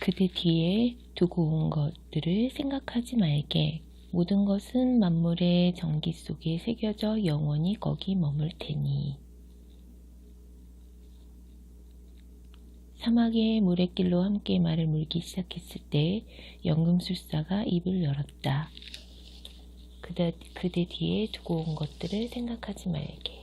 그대 뒤에 두고 온 것들을 생각하지 말게. 모든 것은 만물의 전기 속에 새겨져 영원히 거기 머물 테니. 사막의 모래길로 함께 말을 물기 시작했을 때 연금술사가 입을 열었다. 그대 뒤에 두고 온 것들을 생각하지 말게.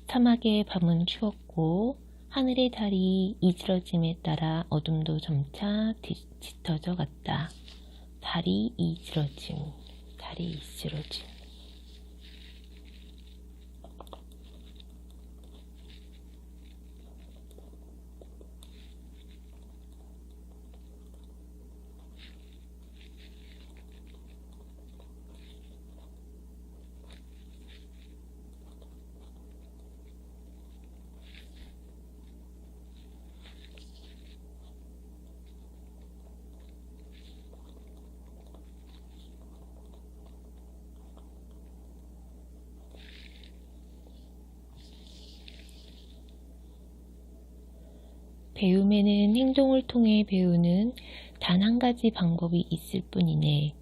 사막의 밤은 추웠고 하늘의 달이 이지러짐에 따라 어둠도 점차 짙어져 갔다. 달이 이지러짐. 배움에는 행동을 통해 배우는 단 한 가지 방법이 있을 뿐이네.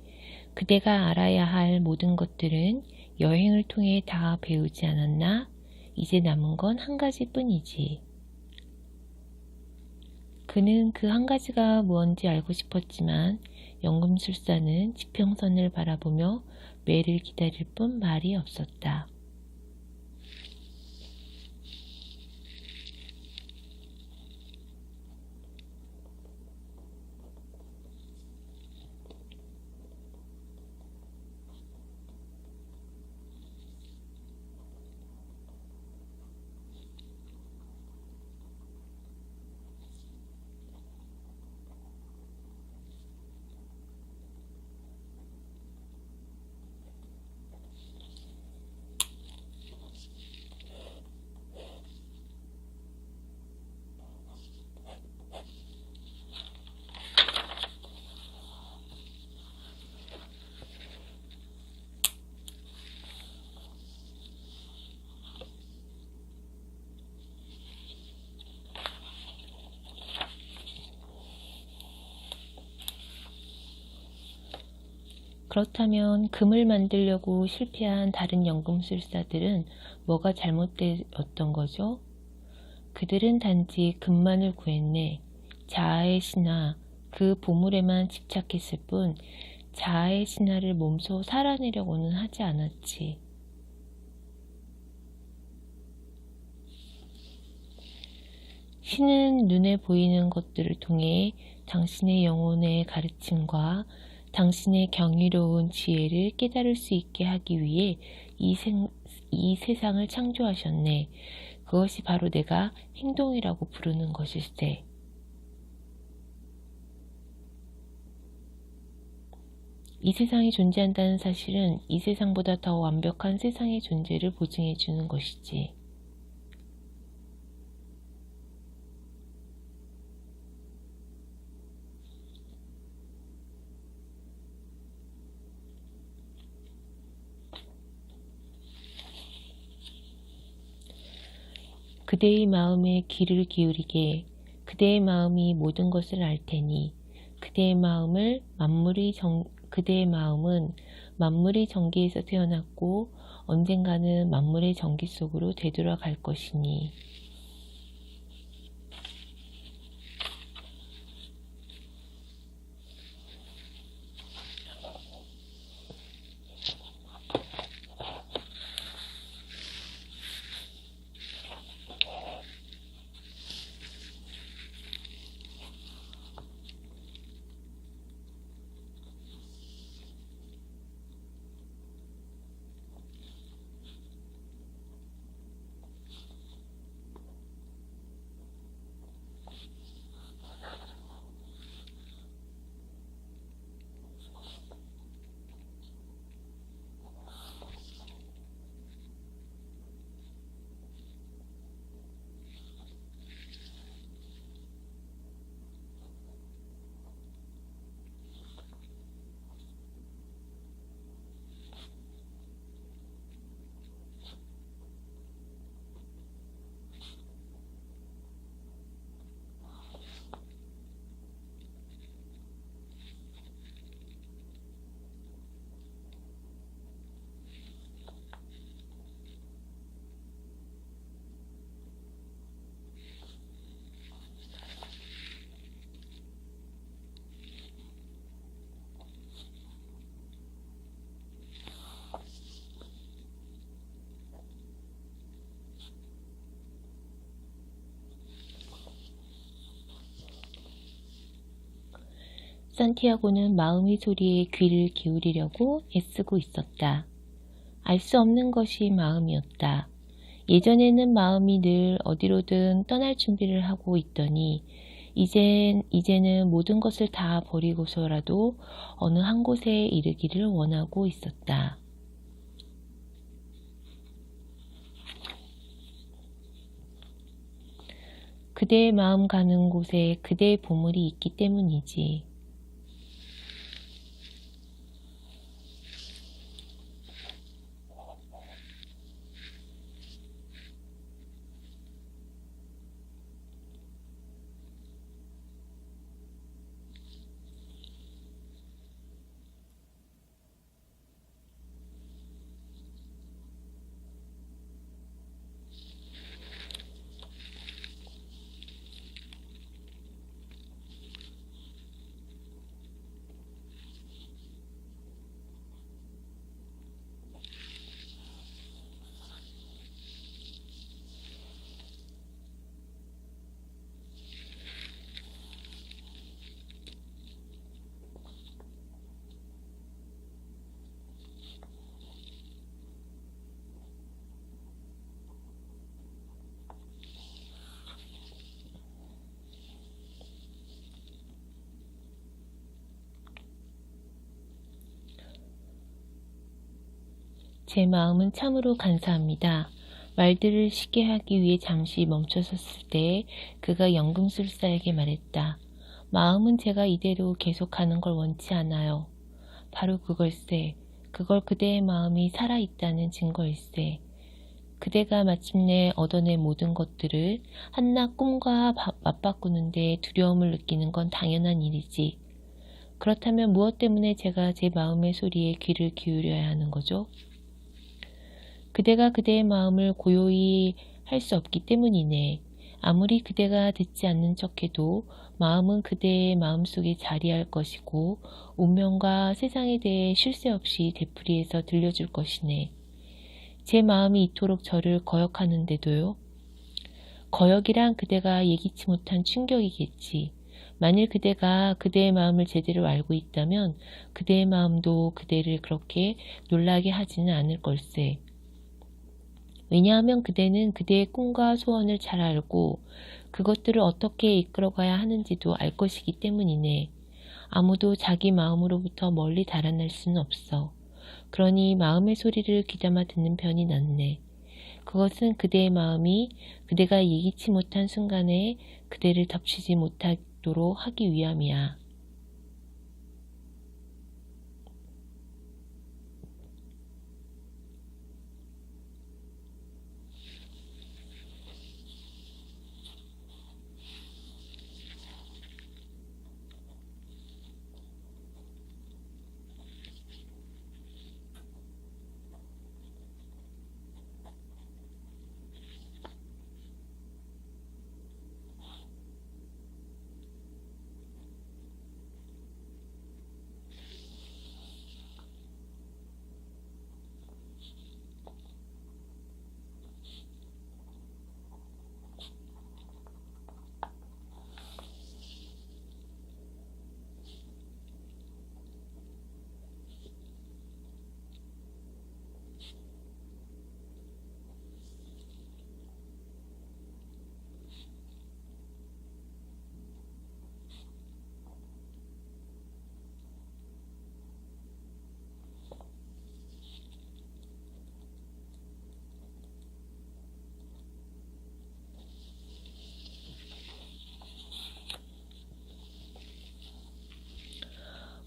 그대가 알아야 할 모든 것들은 여행을 통해 다 배우지 않았나? 이제 남은 건 한 가지뿐이지. 그는 그 한 가지가 무언지 알고 싶었지만 연금술사는 지평선을 바라보며 매를 기다릴 뿐 말이 없었다. 그렇다면 금을 만들려고 실패한 다른 연금술사들은 뭐가 잘못되었던 거죠? 그들은 단지 금만을 구했네. 자아의 신화, 그 보물에만 집착했을 뿐 자아의 신화를 몸소 살아내려고는 하지 않았지. 신은 눈에 보이는 것들을 통해 당신의 영혼의 가르침과 당신의 경이로운 지혜를 깨달을 수 있게 하기 위해 이 세상을 창조하셨네. 그것이 바로 내가 행동이라고 부르는 것일세. 이 세상이 존재한다는 사실은 이 세상보다 더 완벽한 세상의 존재를 보증해 주는 것이지. 그대의 마음에 귀를 기울이게. 그대의 마음이 모든 것을 알 테니 그대의 마음은 만물의 전기에서 태어났고 언젠가는 만물의 전기 속으로 되돌아갈 것이니. 산티아고는 마음의 소리에 귀를 기울이려고 애쓰고 있었다. 알 수 없는 것이 마음이었다. 예전에는 마음이 늘 어디로든 떠날 준비를 하고 있더니 이제는 모든 것을 다 버리고서라도 어느 한 곳에 이르기를 원하고 있었다. 그대의 마음 가는 곳에 그대의 보물이 있기 때문이지. 제 마음은 참으로 간사합니다. 말들을 쉽게 하기 위해 잠시 멈춰섰을 때 그가 연금술사에게 말했다. 마음은 제가 이대로 계속하는 걸 원치 않아요. 바로 그걸세. 그걸 그대의 마음이 살아있다는 증거일세. 그대가 마침내 얻어낸 모든 것들을 한낱 꿈과 맞바꾸는데 두려움을 느끼는 건 당연한 일이지. 그렇다면 무엇 때문에 제가 제 마음의 소리에 귀를 기울여야 하는 거죠? 그대가 그대의 마음을 고요히 할 수 없기 때문이네. 아무리 그대가 듣지 않는 척해도 마음은 그대의 마음속에 자리할 것이고 운명과 세상에 대해 쉴 새 없이 되풀이해서 들려줄 것이네. 제 마음이 이토록 저를 거역하는데도요. 거역이란 그대가 예기치 못한 충격이겠지. 만일 그대가 그대의 마음을 제대로 알고 있다면 그대의 마음도 그대를 그렇게 놀라게 하지는 않을 걸세. 왜냐하면 그대는 그대의 꿈과 소원을 잘 알고 그것들을 어떻게 이끌어가야 하는지도 알 것이기 때문이네. 아무도 자기 마음으로부터 멀리 달아날 수는 없어. 그러니 마음의 소리를 귀담아 듣는 편이 낫네. 그것은 그대의 마음이 그대가 예기치 못한 순간에 그대를 덮치지 못하도록 하기 위함이야.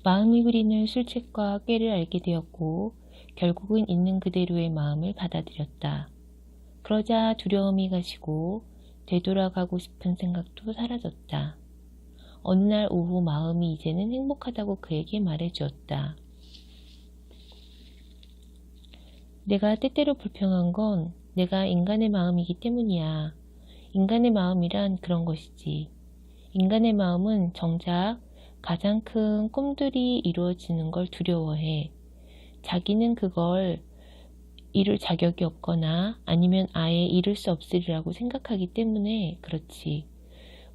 마음이 그리는 술책과 꾀를 알게 되었고 결국은 있는 그대로의 마음을 받아들였다. 그러자 두려움이 가시고 되돌아가고 싶은 생각도 사라졌다. 어느 날 오후 마음이 이제는 행복하다고 그에게 말해주었다. 내가 때때로 불평한 건 내가 인간의 마음이기 때문이야. 인간의 마음이란 그런 것이지. 인간의 마음은 정작 가장 큰 꿈들이 이루어지는 걸 두려워해. 자기는 그걸 이룰 자격이 없거나 아니면 아예 이룰 수 없으리라고 생각하기 때문에 그렇지.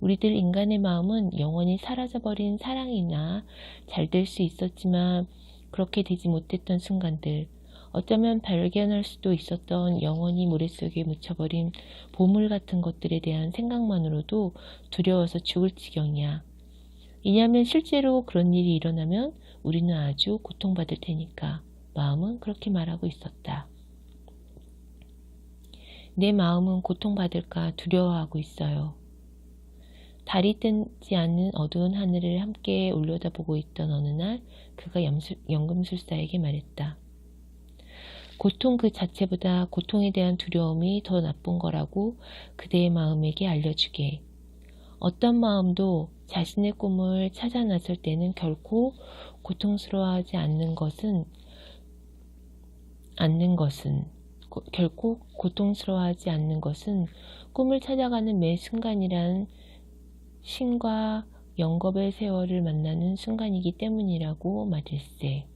우리들 인간의 마음은 영원히 사라져버린 사랑이나 잘 될 수 있었지만 그렇게 되지 못했던 순간들, 어쩌면 발견할 수도 있었던 영원히 모래속에 묻혀버린 보물 같은 것들에 대한 생각만으로도 두려워서 죽을 지경이야. 왜냐하면 실제로 그런 일이 일어나면 우리는 아주 고통받을 테니까. 마음은 그렇게 말하고 있었다. 내 마음은 고통받을까 두려워하고 있어요. 달이 뜨지 않는 어두운 하늘을 함께 올려다보고 있던 어느 날 그가 연금술사에게 말했다. 고통 그 자체보다 고통에 대한 두려움이 더 나쁜 거라고 그대의 마음에게 알려주게. 어떤 마음도 자신의 꿈을 찾아 나설 때는 결코 고통스러워하지 결코 고통스러워하지 않는 것은 꿈을 찾아가는 매 순간이란 신과 영겁의 세월을 만나는 순간이기 때문이라고 말일세.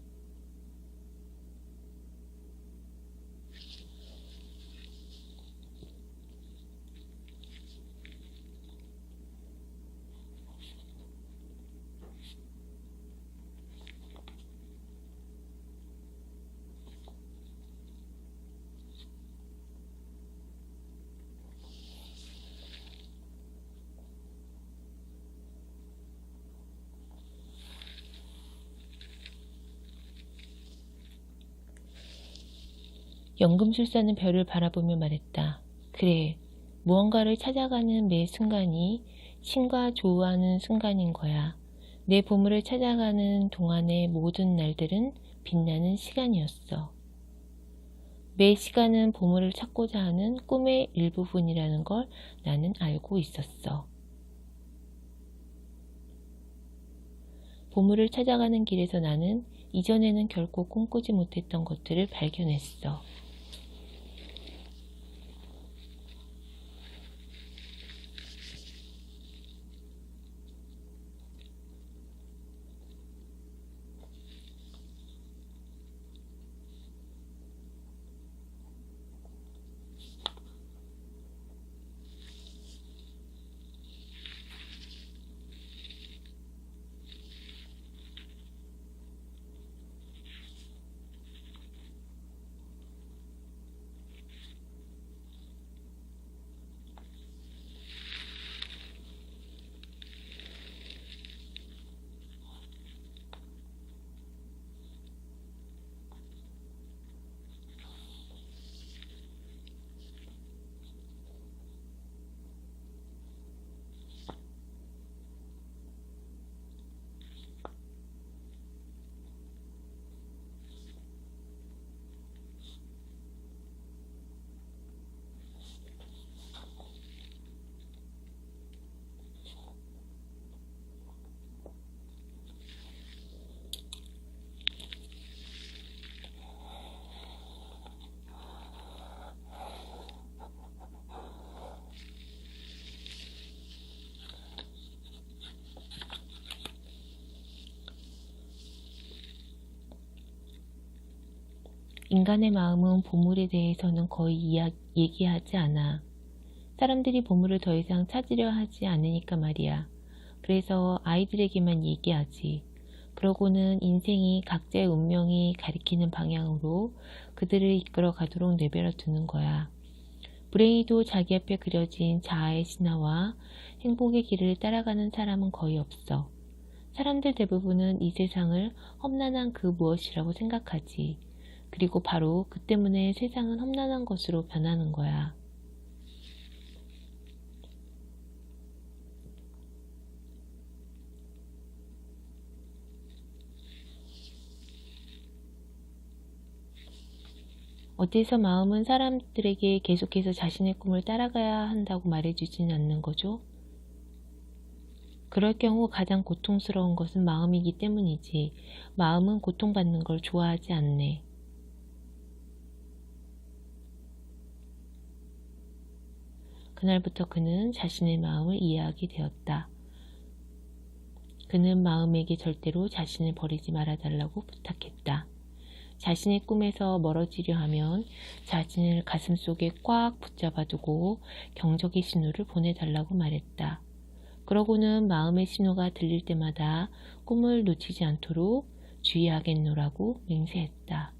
연금술사는 별을 바라보며 말했다. 그래, 무언가를 찾아가는 매 순간이 신과 조우하는 순간인 거야. 내 보물을 찾아가는 동안의 모든 날들은 빛나는 시간이었어. 매 시간은 보물을 찾고자 하는 꿈의 일부분이라는 걸 나는 알고 있었어. 보물을 찾아가는 길에서 나는 이전에는 결코 꿈꾸지 못했던 것들을 발견했어. 인간의 마음은 보물에 대해서는 거의 얘기하지 않아. 사람들이 보물을 더 이상 찾으려 하지 않으니까 말이야. 그래서 아이들에게만 얘기하지. 그러고는 인생이 각자의 운명이 가리키는 방향으로 그들을 이끌어 가도록 내버려 두는 거야. 브레이도 자기 앞에 그려진 자아의 신화와 행복의 길을 따라가는 사람은 거의 없어. 사람들 대부분은 이 세상을 험난한 그 무엇이라고 생각하지. 그리고 바로 그 때문에 세상은 험난한 것으로 변하는 거야. 어째서 마음은 사람들에게 계속해서 자신의 꿈을 따라가야 한다고 말해주지는 않는 거죠? 그럴 경우 가장 고통스러운 것은 마음이기 때문이지. 마음은 고통받는 걸 좋아하지 않네. 그날부터 그는 자신의 마음을 이해하게 되었다. 그는 마음에게 절대로 자신을 버리지 말아달라고 부탁했다. 자신의 꿈에서 멀어지려 하면 자신을 가슴속에 꽉 붙잡아두고 경적의 신호를 보내달라고 말했다. 그러고는 마음의 신호가 들릴 때마다 꿈을 놓치지 않도록 주의하겠노라고 맹세했다.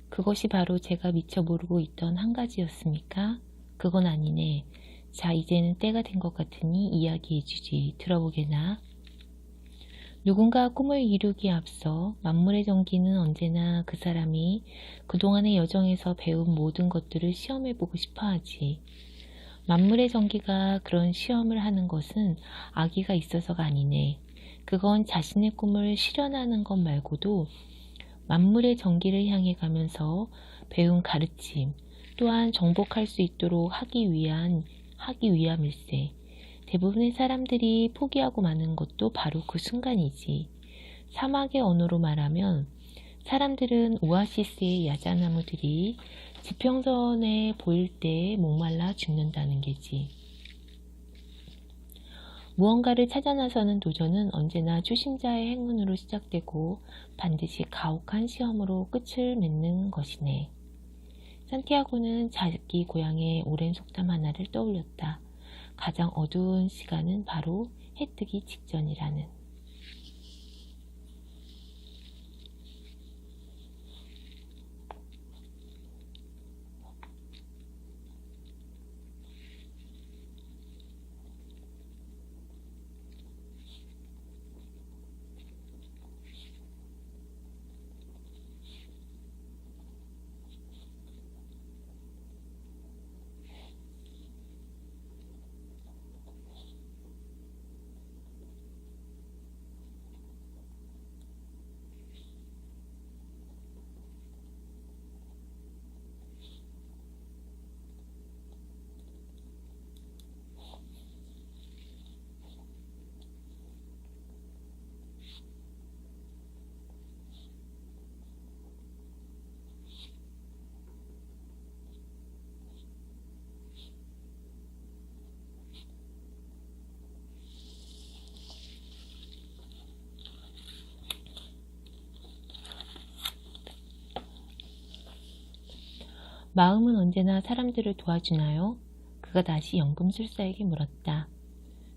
그것이 바로 제가 미처 모르고 있던 한 가지였습니까? 그건 아니네. 자, 이제는 때가 된 것 같으니 이야기해주지. 들어보게나. 누군가 꿈을 이루기에 앞서 만물의 전기는 언제나 그 사람이 그동안의 여정에서 배운 모든 것들을 시험해보고 싶어 하지. 만물의 전기가 그런 시험을 하는 것은 악의가 있어서가 아니네. 그건 자신의 꿈을 실현하는 것 말고도 만물의 전기를 향해 가면서 배운 가르침 또한 정복할 수 있도록 하기 위함일세. 대부분의 사람들이 포기하고 마는 것도 바로 그 순간이지. 사막의 언어로 말하면 사람들은 오아시스의 야자나무들이 지평선에 보일 때 목말라 죽는다는 게지. 무언가를 찾아 나서는 도전은 언제나 초심자의 행운으로 시작되고 반드시 가혹한 시험으로 끝을 맺는 것이네. 산티아고는 자기 고향의 오랜 속담 하나를 떠올렸다. 가장 어두운 시간은 바로 해 뜨기 직전이라는. 마음은 언제나 사람들을 도와주나요? 그가 다시 연금술사에게 물었다.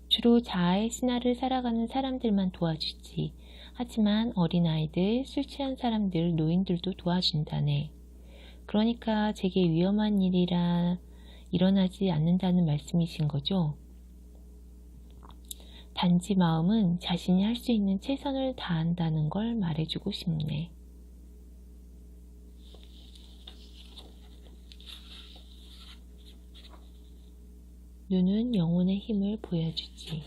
주로 자아의 신화를 살아가는 사람들만 도와주지. 하지만 어린아이들, 술 취한 사람들, 노인들도 도와준다네. 그러니까 제게 위험한 일이라 일어나지 않는다는 말씀이신 거죠? 단지 마음은 자신이 할 수 있는 최선을 다한다는 걸 말해주고 싶네. 눈은 영혼의 힘을 보여주지.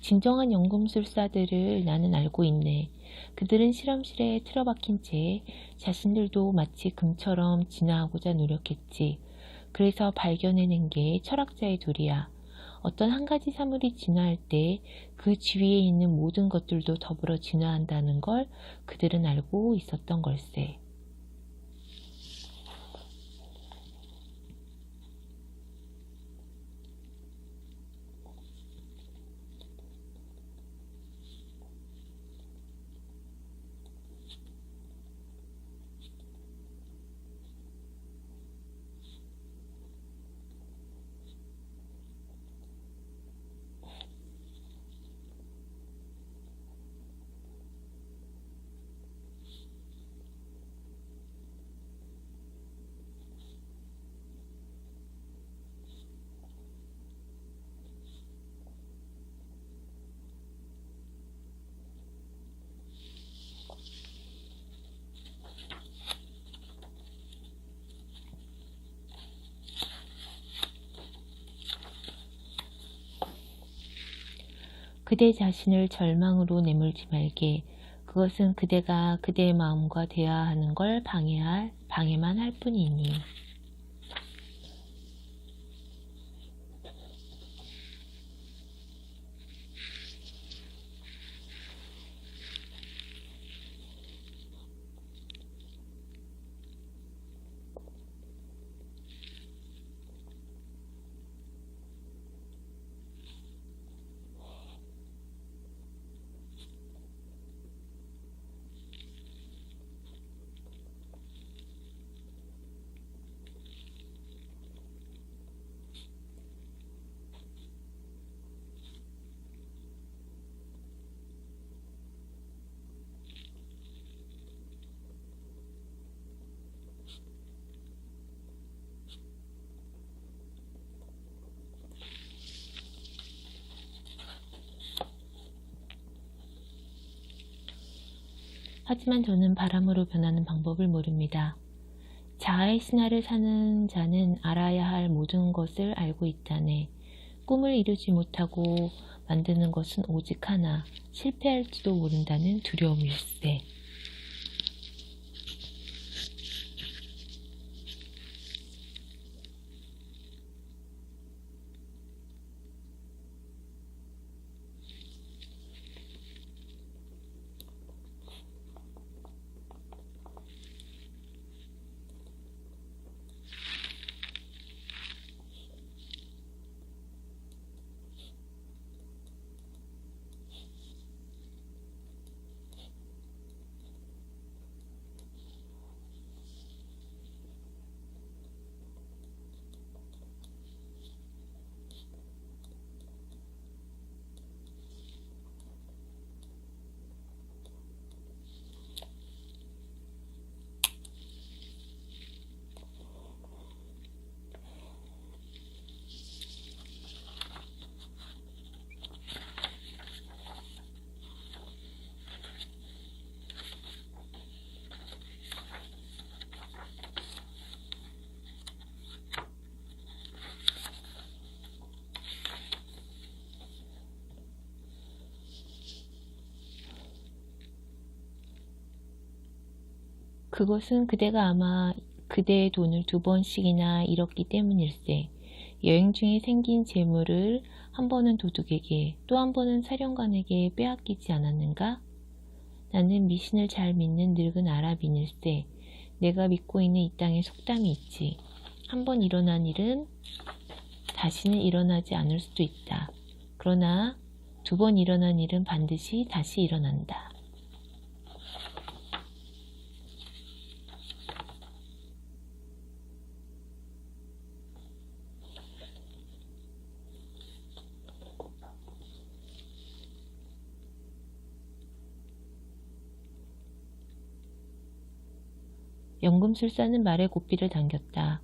진정한 연금술사들을 나는 알고 있네. 그들은 실험실에 틀어박힌 채 자신들도 마치 금처럼 진화하고자 노력했지. 그래서 발견해낸 게 철학자의 도리야. 어떤 한 가지 사물이 진화할 때 그 주위에 있는 모든 것들도 더불어 진화한다는 걸 그들은 알고 있었던 걸세. 그대 자신을 절망으로 내몰지 말게. 그것은 그대가 그대의 마음과 대화하는 걸 방해만 할 뿐이니. 하지만 저는 바람으로 변하는 방법을 모릅니다. 자아의 신화를 사는 자는 알아야 할 모든 것을 알고 있다네. 꿈을 이루지 못하고 만드는 것은 오직 하나, 실패할지도 모른다는 두려움일세. 그것은 그대가 아마 그대의 돈을 2번씩이나 잃었기 때문일세. 여행 중에 생긴 재물을 한 번은 도둑에게 또 한 번은 사령관에게 빼앗기지 않았는가? 나는 미신을 잘 믿는 늙은 아랍인일세. 내가 믿고 있는 이 땅에 속담이 있지. 한 번 일어난 일은 다시는 일어나지 않을 수도 있다. 그러나 2번 일어난 일은 반드시 다시 일어난다. 연금술사는 말에 고삐를 당겼다.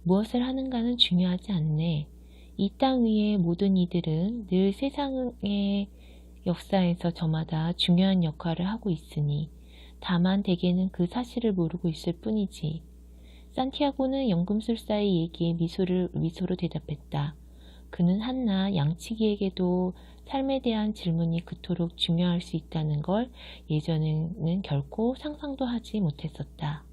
무엇을 하는가는 중요하지 않네. 이 땅 위의 모든 이들은 늘 세상의 역사에서 저마다 중요한 역할을 하고 있으니 다만 대개는 그 사실을 모르고 있을 뿐이지. 산티아고는 연금술사의 얘기에 미소로 대답했다. 그는 한낱 양치기에게도 삶에 대한 질문이 그토록 중요할 수 있다는 걸 예전에는 결코 상상도 하지 못했었다.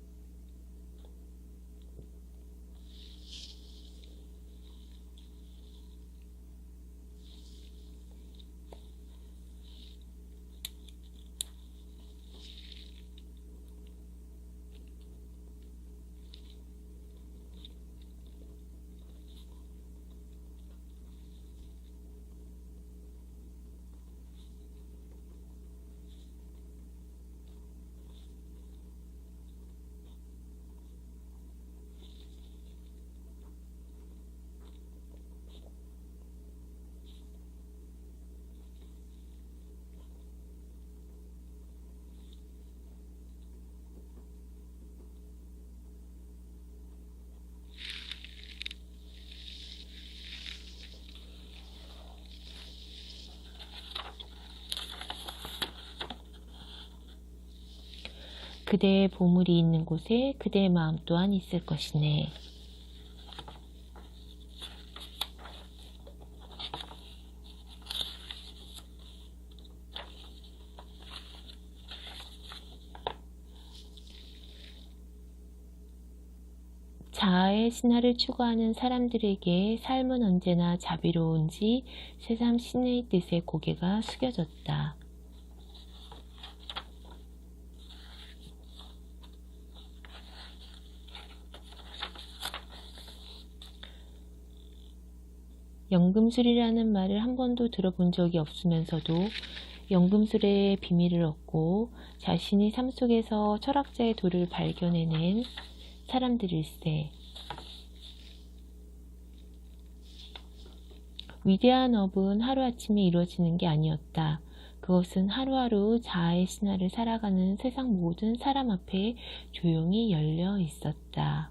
그대의 보물이 있는 곳에 그대의 마음 또한 있을 것이네. 자아의 신화를 추구하는 사람들에게 삶은 언제나 자비로운지 새삼 신의 뜻에 고개가 숙여졌다. 연금술이라는 말을 한 번도 들어본 적이 없으면서도 연금술의 비밀을 얻고 자신이 삶 속에서 철학자의 도를 발견해낸 사람들일세. 위대한 업은 하루아침에 이루어지는 게 아니었다. 그것은 하루하루 자아의 신화를 살아가는 세상 모든 사람 앞에 조용히 열려 있었다.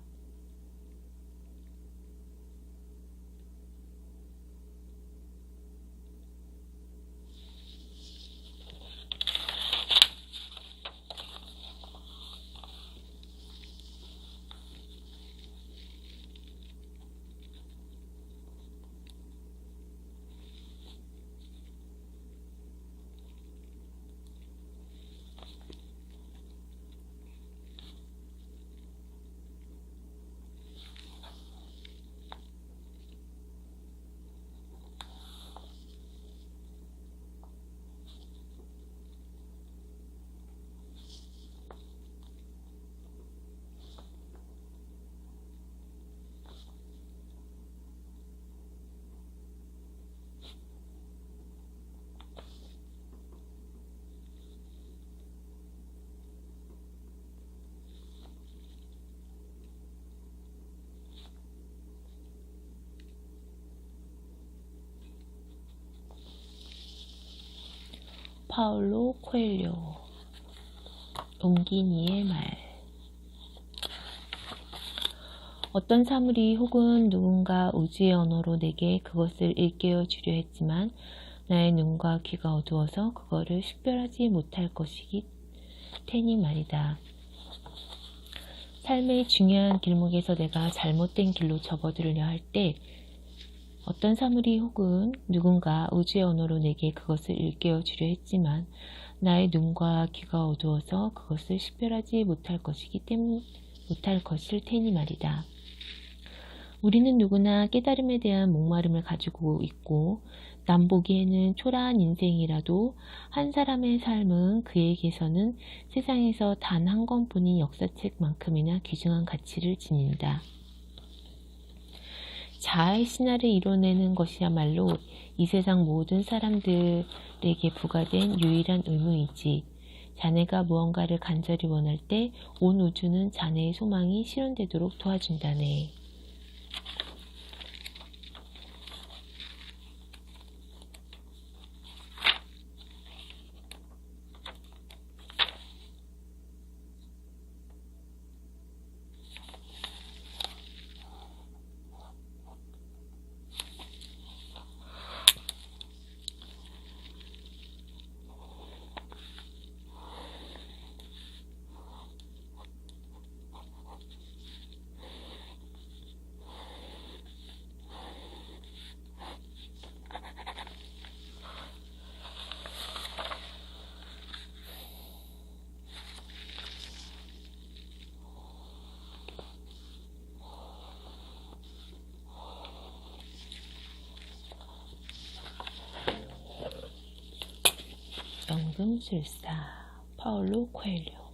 파울로 코엘료. 옹기니의 말. 어떤 사물이 혹은 누군가 우주의 언어로 내게 그것을 일깨워 주려 했지만 나의 눈과 귀가 어두워서 그거를 식별하지 못할 것이기 테니 말이다. 삶의 중요한 길목에서 내가 잘못된 길로 접어들려 할 때 어떤 사물이 혹은 누군가 우주의 언어로 내게 그것을 일깨워 주려 했지만 나의 눈과 귀가 어두워서 그것을 식별하지 못할 것일 테니 말이다. 우리는 누구나 깨달음에 대한 목마름을 가지고 있고 남 보기에는 초라한 인생이라도 한 사람의 삶은 그에게서는 세상에서 단 한 권뿐인 역사책만큼이나 귀중한 가치를 지닌다. 자아의 신화를 이뤄내는 것이야말로 이 세상 모든 사람들에게 부과된 유일한 의무이지. 자네가 무언가를 간절히 원할 때 온 우주는 자네의 소망이 실현되도록 도와준다네. 연금술사 파울로 코엘료.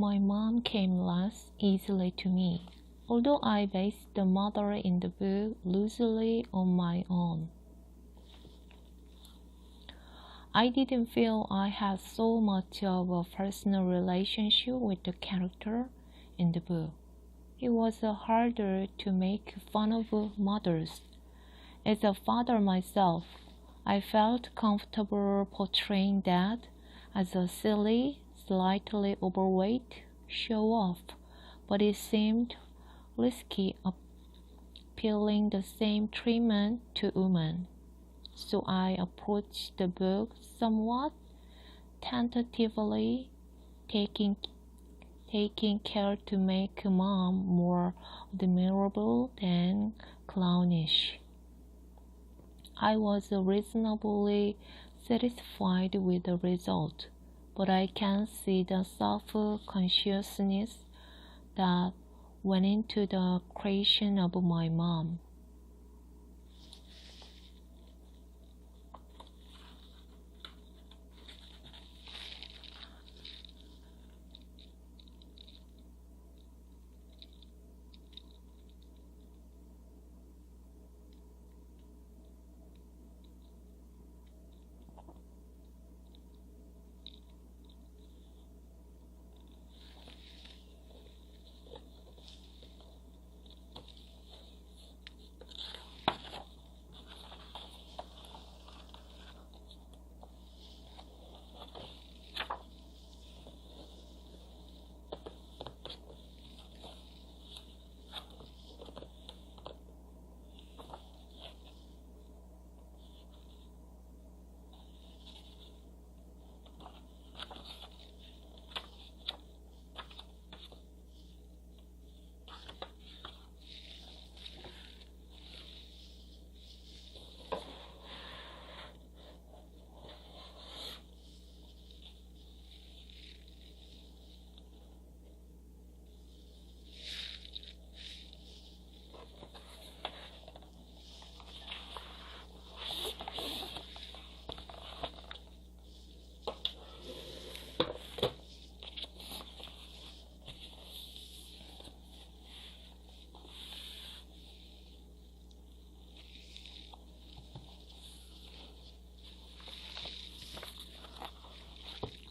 My mom came less easily to me, although I based the mother in the book loosely on my own. I didn't feel I had so much of a personal relationship with the character in the book. It was harder to make fun of mothers. As a father myself, I felt comfortable portraying Dad as a silly, slightly overweight show-off, but it seemed risky appealing the same treatment to women. So I approached the book somewhat tentatively, taking care to make Mom more admirable than clownish. I was reasonably satisfied with the result, but I can see the self-consciousness that went into the creation of my mom.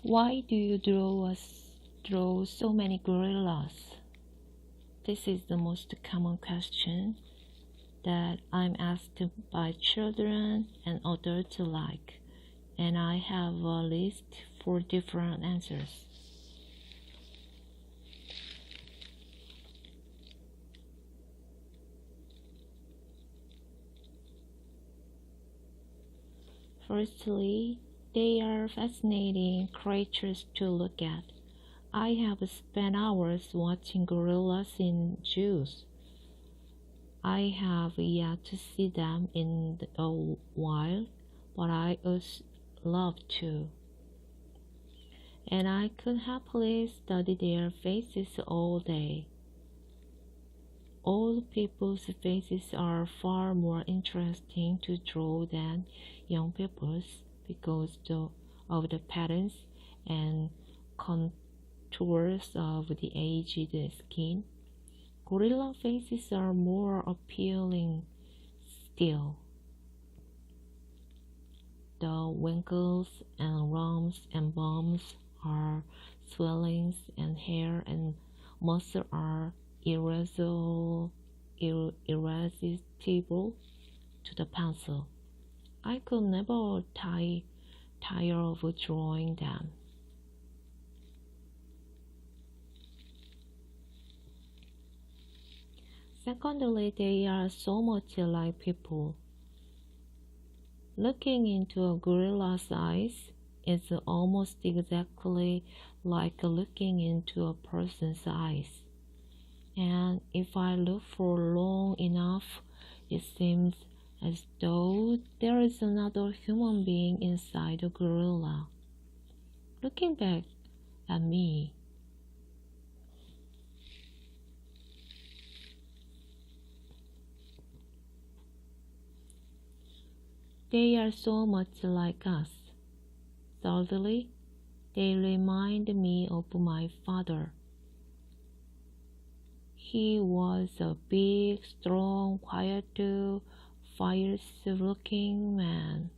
Why do you draw so many gorillas? This is the most common question that I'm asked by children and adults alike, and I have a list for different answers. Firstly, they are fascinating creatures to look at. I have spent hours watching gorillas in zoos. I have yet to see them in a while, but I would love to. And I could happily study their faces all day. Old people's faces are far more interesting to draw than young people's because of the patterns and contours of the aged skin. Gorilla faces are more appealing still. The wrinkles and lumps and bumps are swellings, and hair and muscle are irresistible to the pencil. I could never tire of drawing them. Secondly, they are so much like people. Looking into a gorilla's eyes is almost exactly like looking into a person's eyes. And if I look for long enough, it seems as though there is another human being inside a gorilla, looking back at me. They are so much like us. Thirdly, they remind me of my father. He was a big, strong, quiet, fierce-looking man.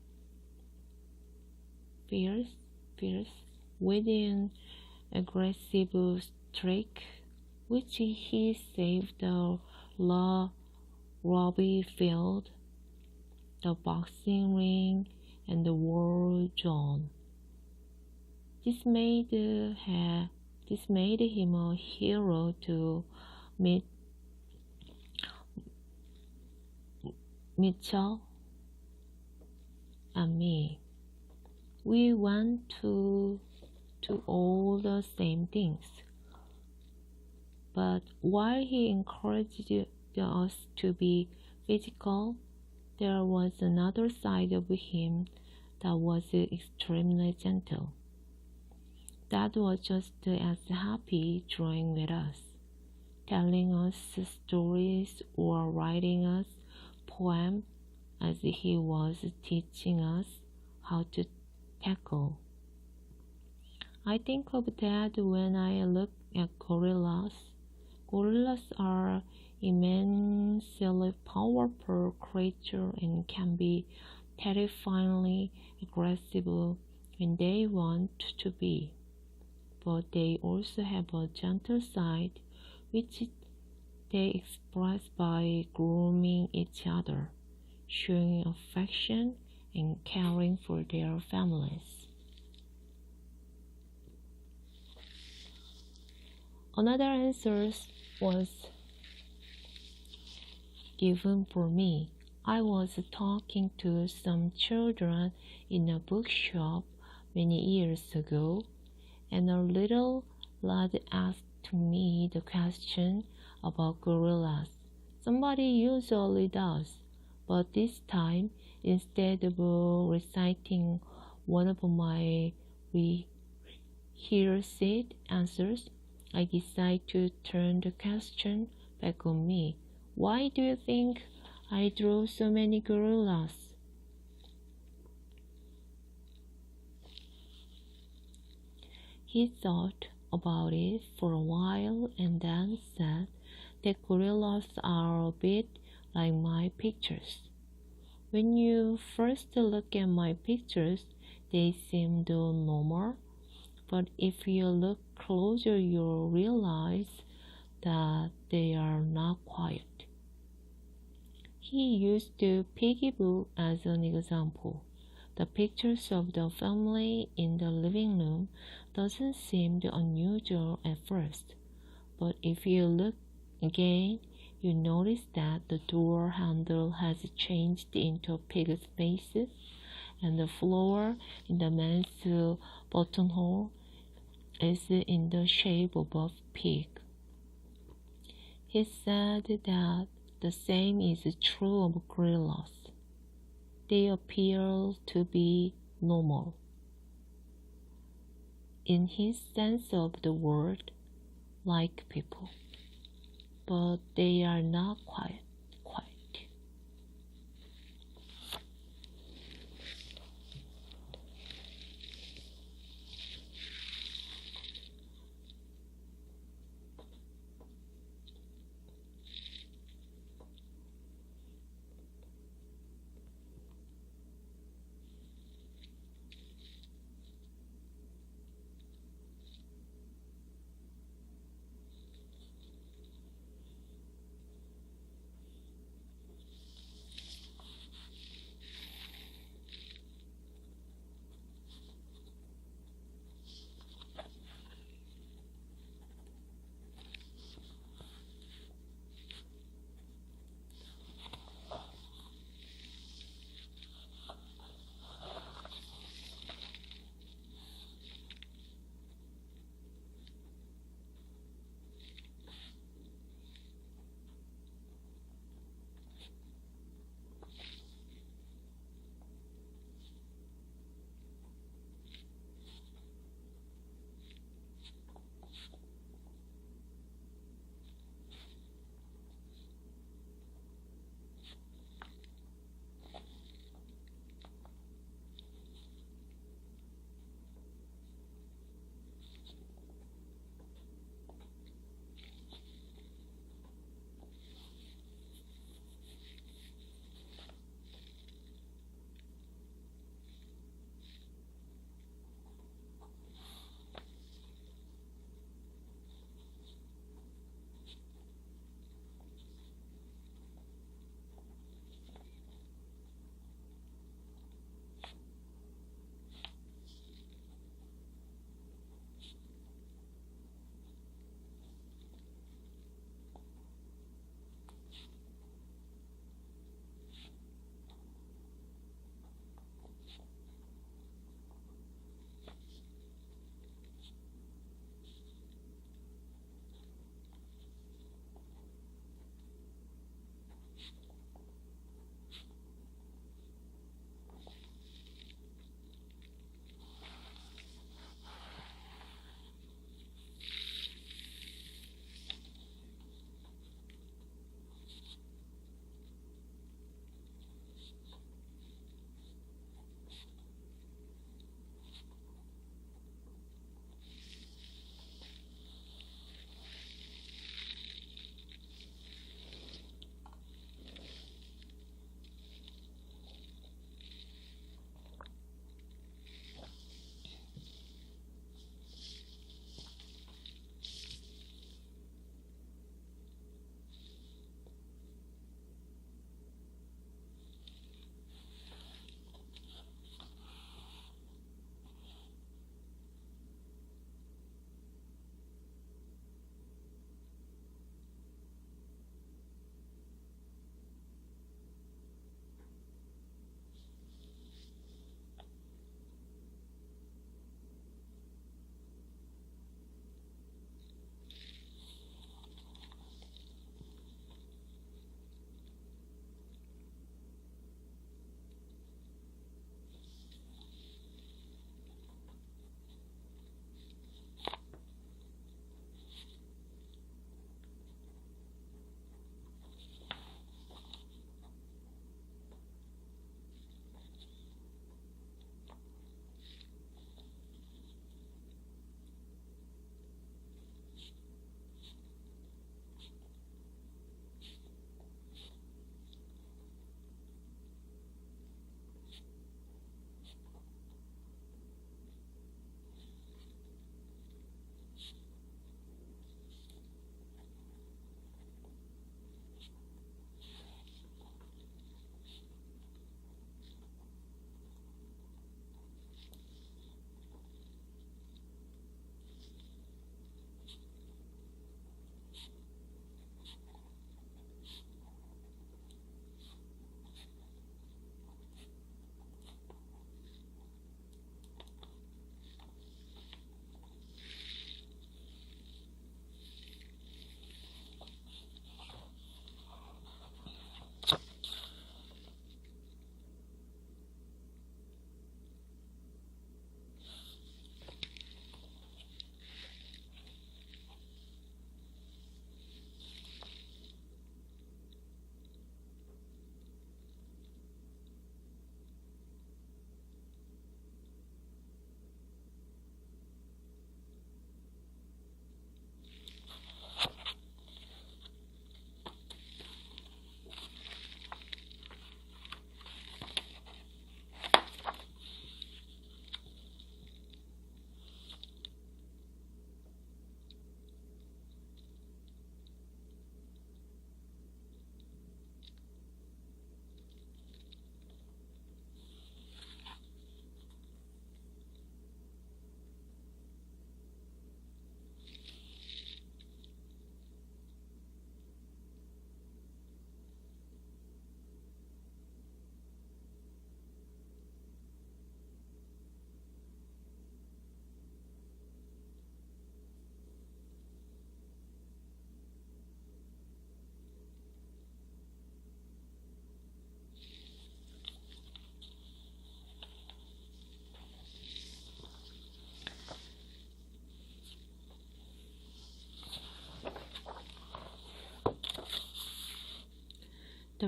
Fierce, with an aggressive streak, which he saved the rugby field, the boxing ring, and the war zone. This made him a hero to Mitchell and me. We went to all the same things. But while he encouraged us to be physical, there was another side of him that was extremely gentle. Dad was just as happy drawing with us, telling us stories or writing us poems as he was teaching us how to tackle. I think of Dad when I look at gorillas. Gorillas are immensely powerful creatures and can be terrifyingly aggressive when they want to be. But they also have a gentle side, which they express by grooming each other, showing affection, and caring for their families. Another answer was given for me. I was talking to some children in a bookshop many years ago, and a little lad asked me the question about gorillas. Somebody usually does, but this time, instead of reciting one of my rehearsed answers, I decided to turn the question back on me. Why do you think I drew so many gorillas? He thought about it for a while and then said that gorillas are a bit like my pictures. When you first look at my pictures, they seem normal, but if you look closer, you'll realize that they are not quiet. He used the piggy book as an example. The pictures of the family in the living room doesn't seem unusual at first, but if you look again, you notice that the door handle has changed into a pig's face, and the floor in the men's buttonhole is in the shape of a pig. He said that the same is true of gorillas. They appear to be normal in his sense of the word, like people, but they are not quiet.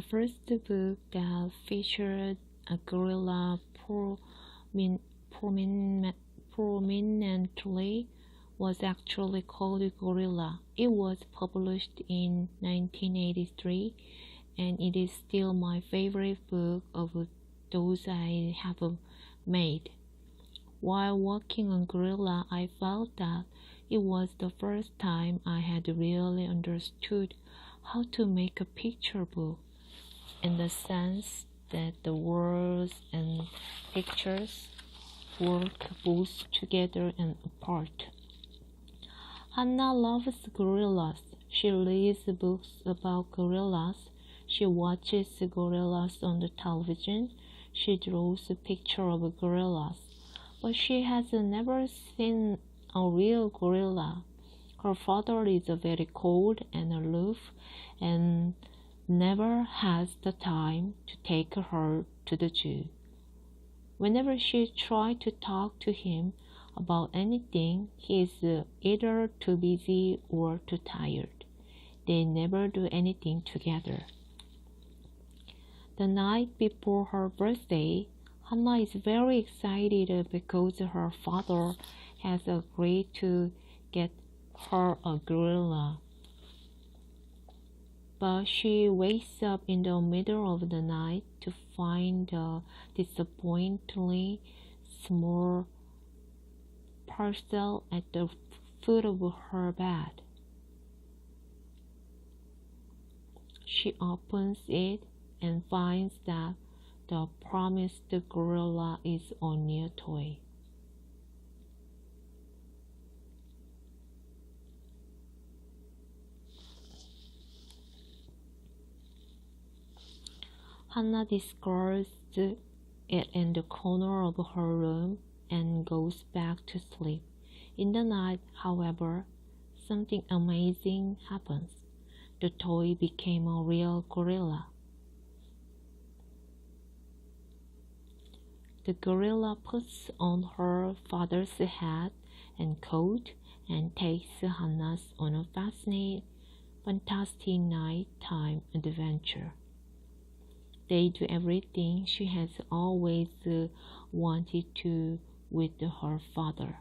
The first book that featured a gorilla prominently was actually called Gorilla. It was published in 1983, and it is still my favorite book of those I have made. While working on Gorilla, I felt that it was the first time I had really understood how to make a picture book, in the sense that the words and pictures work both together and apart. Hannah loves gorillas. She reads books about gorillas. She watches gorillas on the television. She draws a picture of gorillas. But she has never seen a real gorilla. Her father is very cold and aloof and never has the time to take her to the zoo. Whenever she tries to talk to him about anything, he is either too busy or too tired. They never do anything together. The night before her birthday, Hannah is very excited because her father has agreed to get her a gorilla. But she wakes up in the middle of the night to find a disappointingly small parcel at the foot of her bed. She opens it and finds that the promised gorilla is only a toy. Hannah discards it in the corner of her room and goes back to sleep. In the night, however, something amazing happens. The toy became a real gorilla. The gorilla puts on her father's hat and coat and takes Hannah on a fantastic nighttime adventure. They do everything she has always wanted to with her father.